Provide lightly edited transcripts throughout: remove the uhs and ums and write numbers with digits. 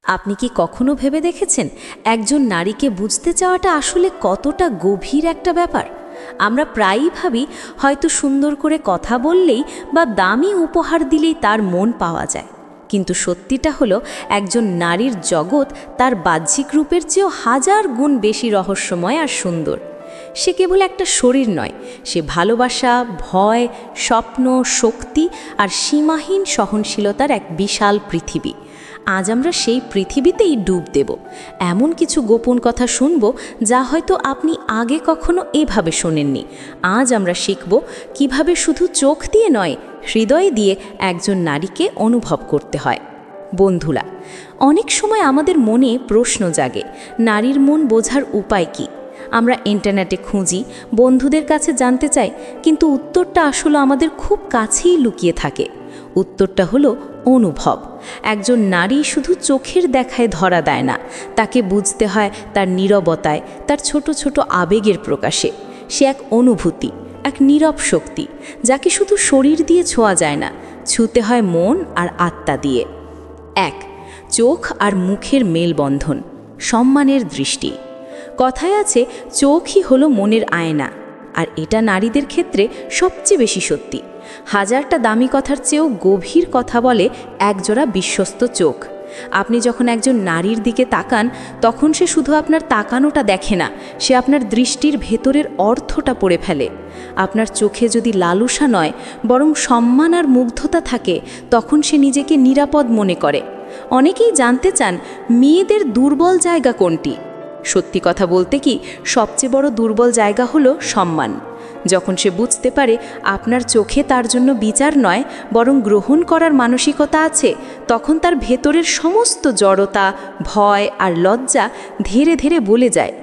আপনি কি কখনো ভেবে দেখেছেন একজন নারীকে বুঝতে চাওয়াটা আসলে কতটা গভীর একটা ব্যাপার? আমরা প্রায়ই ভাবি হয়তো সুন্দর করে কথা বললেই বা দামি উপহার দিলেই তার মন পাওয়া যায়, কিন্তু সত্যিটা হলো একজন নারীর জগৎ তার বাহ্যিক রূপের চেয়েও হাজার গুণ বেশি রহস্যময় আর সুন্দর। সে কেবল একটা শরীর নয়, সে ভালোবাসা, ভয়, স্বপ্ন, শক্তি আর সীমাহীন সহনশীলতার এক বিশাল পৃথিবী। আজ আমরা সেই পৃথিবীতেই ডুব দেব, এমন কিছু গোপন কথা শুনব যা হয়তো আপনি আগে কখনো এভাবে শোনেননি। আজ আমরা শিখব কিভাবে শুধু চোখ দিয়ে নয়, হৃদয় দিয়ে একজন নারীকে অনুভব করতে হয়। বন্ধুরা, অনেক সময় আমাদের মনে প্রশ্ন জাগে, নারীর মন বোঝার উপায় কী? আমরা ইন্টারনেটে খুঁজি, বন্ধুদের কাছে জানতে চাই, কিন্তু উত্তরটা আসলে আমাদের খুব কাছেই লুকিয়ে থাকে। উত্তরটা হলো অনুভব। একজন নারী শুধু চোখের দেখায় ধরা দেয় না, তাকে বুঝতে হয় তার নীরবতায়, তার ছোট ছোট আবেগের প্রকাশে। সে এক অনুভূতি, এক নীরব শক্তি, যাকে শুধু শরীর দিয়ে ছোঁয়া যায় না, ছুঁতে হয় মন আর আত্মা দিয়ে। এক, চোখ আর মুখের মেলবন্ধন, সম্মানের দৃষ্টি। কথায় আছে, চোখই হলো মনের আয়না, আর এটা নারীদের ক্ষেত্রে সবচেয়ে বেশি সত্যি। হাজারটা দামি কথার চেয়েও গভীর কথা বলে একজোড়া বিশ্বস্ত চোখ। আপনি যখন একজন নারীর দিকে তাকান, তখন সে শুধু আপনার তাকানোটা দেখে না, সে আপনার দৃষ্টির ভেতরের অর্থটা পড়ে ফেলে। আপনার চোখে যদি লালসা নয়, বরং সম্মান আর মুগ্ধতা থাকে, তখন সে নিজেকে নিরাপদ মনে করে। অনেকেই জানতে চান, মেয়েদের দুর্বল জায়গা কোনটি? সত্যি কথা বলতে কি, সবচেয়ে বড় দুর্বল জায়গা হলো সম্মান। যখন সে বুঝতে পারে আপনার চোখে তার জন্য বিচার নয়, বরং গ্রহণ করার মানসিকতা আছে, তখন তার ভেতরের সমস্ত জড়তা, ভয় আর লজ্জা ধীরে ধীরে বলে যায়।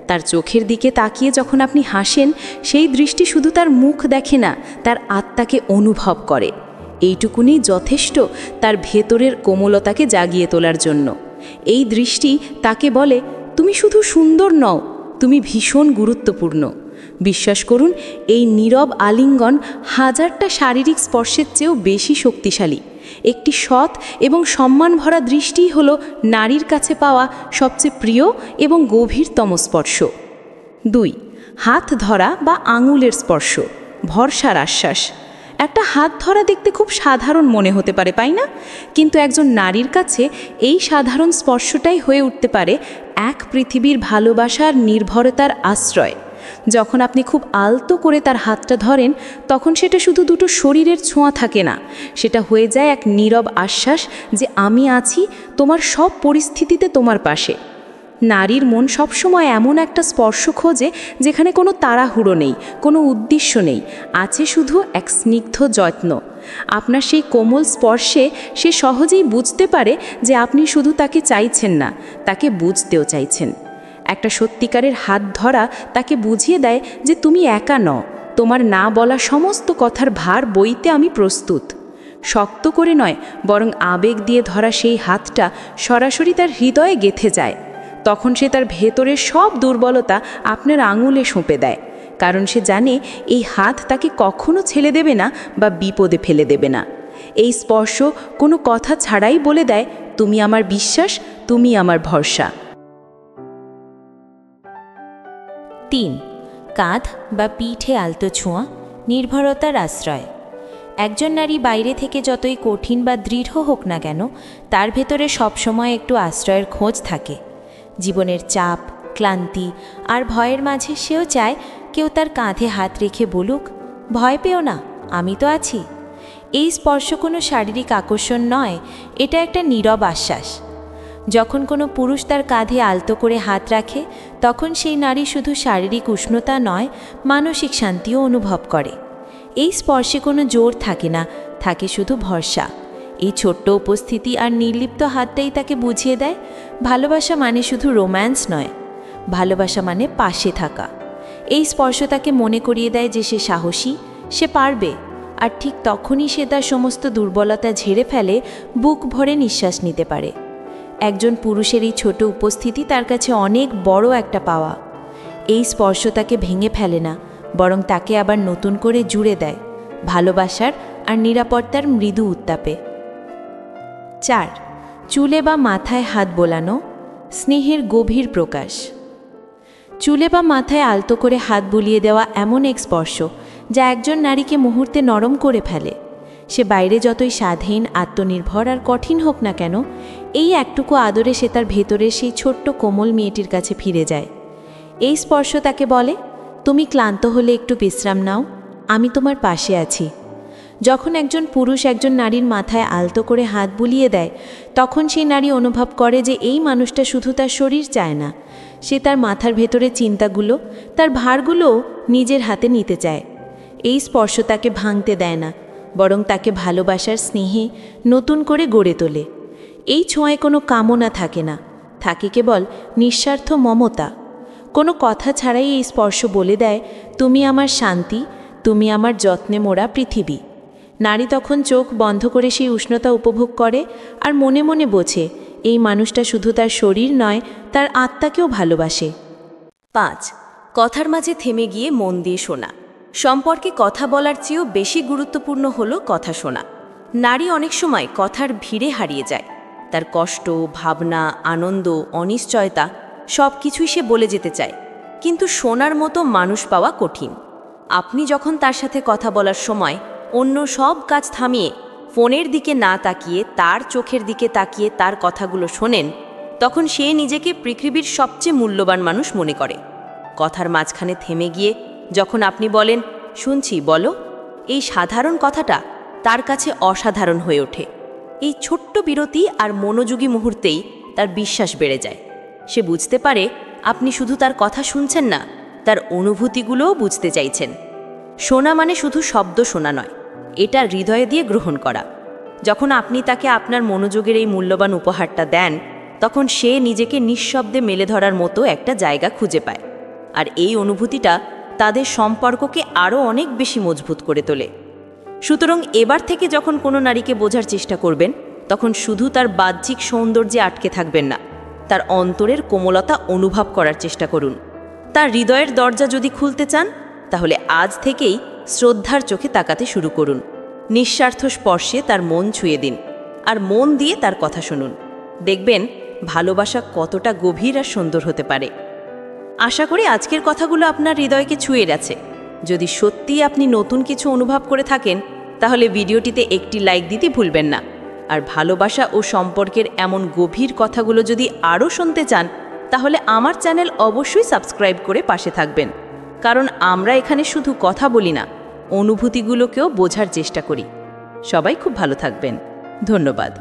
তার চোখের দিকে তাকিয়ে যখন আপনি হাসেন, সেই দৃষ্টি শুধু তার মুখ দেখে না, তার আত্মাকে অনুভব করে। এইটুকুনি যথেষ্ট তার ভেতরের কোমলতাকে জাগিয়ে তোলার জন্য। এই দৃষ্টি তাকে বলে, তুমি শুধু সুন্দর নও, তুমি ভীষণ গুরুত্বপূর্ণ। বিশ্বাস করুন, এই নীরব আলিঙ্গন হাজারটা শারীরিক স্পর্শের চেয়েও বেশি শক্তিশালী। একটি সৎ এবং সম্মান ভরা দৃষ্টিই হলো নারীর কাছে পাওয়া সবচেয়ে প্রিয় এবং গভীরতম স্পর্শ। 2, হাত ধরা বা আঙুলের স্পর্শ, ভরসার আশ্বাস। একটা হাত ধরা দেখতে খুব সাধারণ মনে হতে পারে, তাই না? কিন্তু একজন নারীর কাছে এই সাধারণ স্পর্শটাই হয়ে উঠতে পারে এক পৃথিবীর ভালোবাসার নির্ভরতার আশ্রয়। যখন আপনি খুব আলতো করে তার হাতটা ধরেন, তখন সেটা শুধু দুটো শরীরের ছোঁয়া থাকে না, সেটা হয়ে যায় এক নীরব আশ্বাস যে আমি আছি তোমার সব পরিস্থিতিতে, তোমার পাশে। নারীর মন সবসময় এমন একটা স্পর্শ খোঁজে যেখানে কোনো তাড়াহুড়ো নেই, কোনো উদ্দেশ্য নেই, আছে শুধু এক স্নিগ্ধ যত্ন। আপনার সেই কোমল স্পর্শে সে সহজেই বুঝতে পারে যে আপনি শুধু তাকে চাইছেন না, তাকে বুঝতেও চাইছেন। একটা সত্যিকারের হাত ধরা তাকে বুঝিয়ে দেয় যে তুমি একা নও, তোমার না বলা সমস্ত কথার ভার বইতে আমি প্রস্তুত। শক্ত করে নয়, বরং আবেগ দিয়ে ধরা সেই হাতটা সরাসরি তার হৃদয়ে গেঁথে যায়। তখন সে তার ভেতরের সব দুর্বলতা আপনার আঙুলে সঁপে দেয়, কারণ সে জানে এই হাত তাকে কখনো ছেড়ে দেবে না বা বিপদে ফেলে দেবে না। এই স্পর্শ কোনো কথা ছাড়াই বলে দেয়, তুমি আমার বিশ্বাস, তুমি আমার ভরসা। 3, কাঁধ বা পিঠে আলতো ছোঁয়া, নির্ভরতার আশ্রয়। একজন নারী বাইরে থেকে যতই কঠিন বা দৃঢ় হোক না কেন, তার ভেতরে সবসময় একটু আশ্রয়ের খোঁজ থাকে। জীবনের চাপ, ক্লান্তি আর ভয়ের মাঝে সেও চায় কেউ তার কাঁধে হাত রেখে বলুক, ভয় পেও না, আমি তো আছি। এই স্পর্শ কোনো শারীরিক আকর্ষণ নয়, এটা একটা নীরব আশ্বাস। যখন কোনো পুরুষ তার কাঁধে আলতো করে হাত রাখে, তখন সেই নারী শুধু শারীরিক উষ্ণতা নয়, মানসিক শান্তিও অনুভব করে। এই স্পর্শে কোনো জোর থাকে না, থাকে শুধু ভরসা। এই ছোট্ট উপস্থিতি আর নির্লিপ্ত হাতটাই তাকে বুঝিয়ে দেয়, ভালোবাসা মানে শুধু রোম্যান্স নয়, ভালোবাসা মানে পাশে থাকা। এই স্পর্শ তাকে মনে করিয়ে দেয় যে সে সাহসী, সে পারবে। আর ঠিক তখনই সে তার সমস্ত দুর্বলতা ঝেড়ে ফেলে, বুক ভরে নিঃশ্বাস নিতে পারে। একজন পুরুষের এই ছোট উপস্থিতি তার কাছে অনেক বড় একটা পাওয়া। এই স্পর্শ তাকে ভেঙে ফেলে না, বরং তাকে আবার নতুন করে জুড়ে দেয়, ভালোবাসার আর নিরাপত্তার মৃদু উত্তাপে। 4, চুলে বা মাথায় হাত বোলানো, স্নেহের গভীর প্রকাশ। চুলে বা মাথায় আলতো করে হাত বুলিয়ে দেওয়া এমন এক স্পর্শ যা একজন নারীকে মুহূর্তে নরম করে ফেলে। সে বাইরে যতই স্বাধীন, আত্মনির্ভর আর কঠিন হোক না কেন, এই একটুকু আদরে সে তার ভেতরের সেই ছোট্ট কোমল মেয়েটির কাছে ফিরে যায়। এই স্পর্শ তাকে বলে, তুমি ক্লান্ত হলে একটু বিশ্রাম নাও, আমি তোমার পাশে আছি। যখন একজন পুরুষ একজন নারীর মাথায় আলতো করে হাত বুলিয়ে দেয়, তখন সেই নারী অনুভব করে যে এই মানুষটা শুধু তার শরীর চায় না, সে তার মাথার ভেতরে চিন্তাগুলো, তার ভারগুলোও নিজের হাতে নিতে চায়। এই স্পর্শ তাকে ভাঙতে দেয় না, বরং তাকে ভালোবাসার স্নেহে নতুন করে গড়ে তোলে। এই ছোঁয়ায় কোনো কামনা থাকে না, থাকে কেবল নিঃস্বার্থ মমতা। কোনো কথা ছাড়াই এই স্পর্শ বলে দেয়, তুমি আমার শান্তি, তুমি আমার যত্নে মোড়া পৃথিবী। নারী তখন চোখ বন্ধ করে সেই উষ্ণতা উপভোগ করে আর মনে মনে বোঝে এই মানুষটা শুধু তার শরীর নয়, তার আত্মাকেও ভালোবাসে। 5. কথার মাঝে থেমে গিয়ে মন দিয়ে শোনা। সম্পর্কে কথা বলার চেয়েও বেশি গুরুত্বপূর্ণ হলো কথা শোনা। নারী অনেক সময় কথার ভিড়ে হারিয়ে যায়। তার কষ্ট, ভাবনা, আনন্দ, অনিশ্চয়তা সব কিছুই সে বলে যেতে চায়, কিন্তু শোনার মতো মানুষ পাওয়া কঠিন। আপনি যখন তার সাথে কথা বলার সময় অন্য সব কাজ থামিয়ে ফোনের দিকে না তাকিয়ে তার চোখের দিকে তাকিয়ে তার কথাগুলো শোনেন, তখন সে নিজেকে পৃথিবীর সবচেয়ে মূল্যবান মানুষ মনে করে। কথার মাঝখানে থেমে গিয়ে যখন আপনি বলেন, শুনছি, বলো, এই সাধারণ কথাটা তার কাছে অসাধারণ হয়ে ওঠে। এই ছোট্ট বিরতি আর মনোযোগী মুহূর্তেই তার বিশ্বাস বেড়ে যায়। সে বুঝতে পারে আপনি শুধু তার কথা শুনছেন না, তার অনুভূতিগুলোও বুঝতে চাইছেন। শোনা মানে শুধু শব্দ শোনা নয়, এটা হৃদয় দিয়ে গ্রহণ করা। যখন আপনি তাকে আপনার মনোযোগের এই মূল্যবান উপহারটা দেন, তখন সে নিজেকে নিঃশব্দে মেলে ধরার মতো একটা জায়গা খুঁজে পায়। আর এই অনুভূতিটা তাদের সম্পর্ককে আরও অনেক বেশি মজবুত করে তোলে। সুতরাং এবার থেকে যখন কোনো নারীকে বোঝার চেষ্টা করবেন, তখন শুধু তার বাহ্যিক সৌন্দর্যে আটকে থাকবেন না, তার অন্তরের কোমলতা অনুভব করার চেষ্টা করুন। তার হৃদয়ের দরজা যদি খুলতে চান, তাহলে আজ থেকেই শ্রদ্ধার চোখে তাকাতে শুরু করুন। নিঃস্বার্থ স্পর্শে তার মন ছুঁয়ে দিন, আর মন দিয়ে তার কথা শুনুন। দেখবেন ভালোবাসা কতটা গভীর আর সুন্দর হতে পারে। আশা করি আজকের কথাগুলো আপনার হৃদয়কে ছুঁয়ে গেছে। যদি সত্যিই আপনি নতুন কিছু অনুভব করে থাকেন, তাহলে ভিডিওটিতে একটি লাইক দিতে ভুলবেন না। আর ভালোবাসা ও সম্পর্কের এমন গভীর কথাগুলো যদি আরও শুনতে চান, তাহলে আমার চ্যানেল অবশ্যই সাবস্ক্রাইব করে পাশে থাকবেন। কারণ আমরা এখানে শুধু কথা বলি না, অনুভূতিগুলোকেও বোঝার চেষ্টা করি। সবাই খুব ভালো থাকবেন। ধন্যবাদ।